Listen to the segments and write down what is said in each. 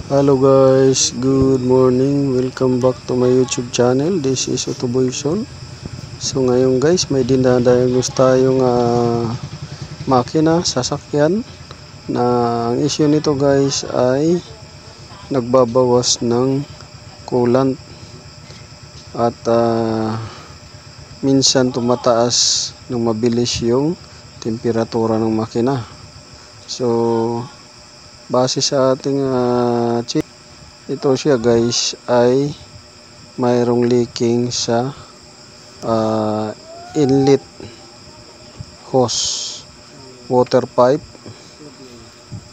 Hello guys, good morning. Welcome back to my YouTube channel. This is Otoboyson. So ngayon guys, may dinadiagnose tayong makina, sasakyan na ang issue nito guys ay nagbabawas ng coolant at minsan tumataas ng mabilis yung temperatura ng makina. So base sa ating check, ito siya guys ay mayroong leaking sa inlet hose water pipe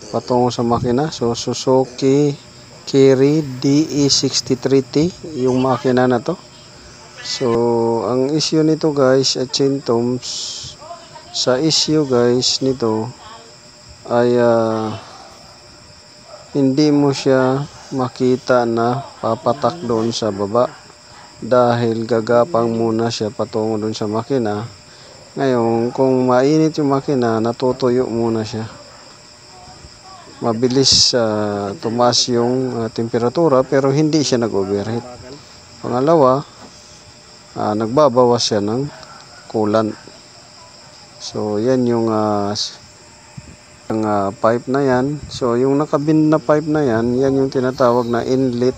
patungo sa makina. So Suzuki Carry DE63T yung makina na to. So ang issue nito guys at symptoms sa issue guys nito ay hindi mo siya makita na papatak doon sa baba dahil gagapang muna siya patungo doon sa makina. Ngayon kung mainit yung makina, natutuyo muna siya, mabilis tumaas yung temperatura pero hindi siya nag-overheat. Pangalawa, nagbabawas siya ng coolant. So yan yung pipe na yan. So yung nakabind na pipe na yan, yan yung tinatawag na inlet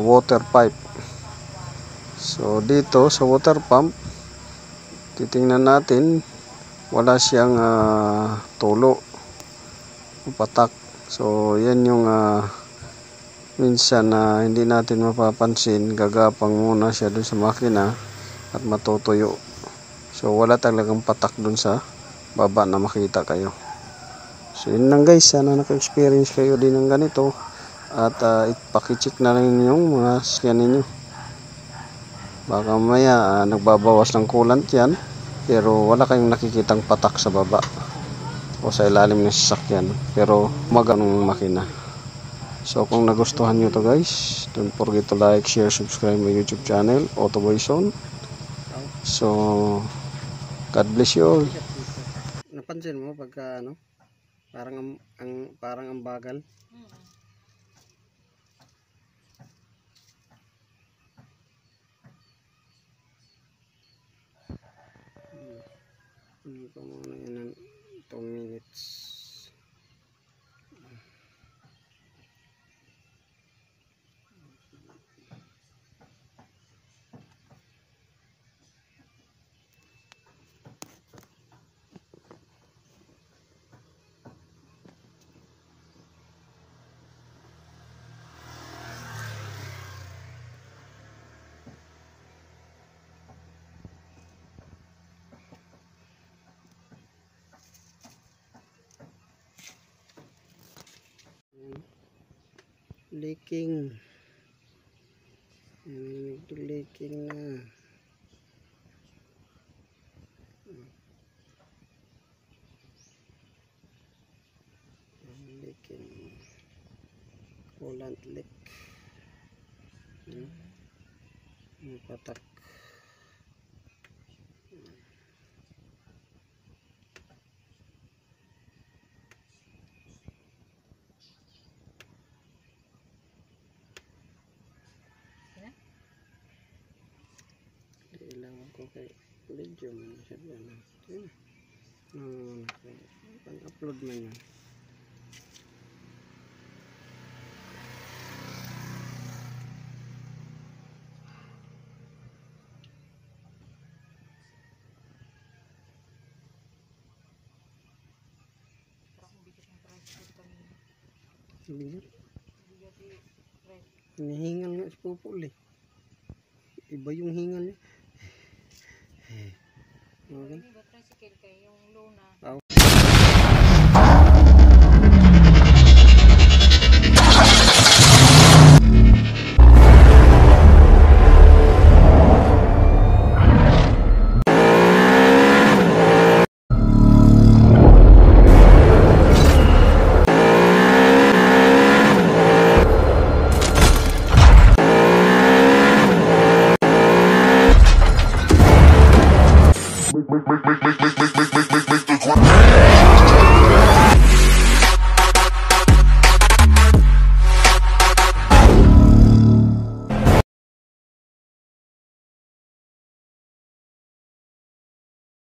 water pipe. So dito sa water pump, titingnan natin, wala siyang tulo, patak. So yan yung minsan hindi natin mapapansin, gagapang muna siya dun sa makina at matutuyo. So wala talagang patak dun sa baba na makita kayo. So yun lang guys, sana naka-experience kayo din ng ganito at ipakicheck na lang yung mga sasakyan ninyo. Baka maya nagbabawas ng coolant yan pero wala kayong nakikitang patak sa baba o sa ilalim ng sasakyan pero maganong makina. So kung nagustuhan nyo to guys, don't forget to like, share, subscribe my YouTube channel Otoboyson. So God bless you all. Napansin mo pagka parang ang bagal. Hindi ko muna yan 2 minutes. Leaking. Ito leaking na. Leaking. Coolant leak. Patak. Kailangan ko kay video man siya pang-upload man yun. Hinihingal nga si Pupul eh. Iba yung hingal niya. Okay. Tricycle kayo yung luna. Make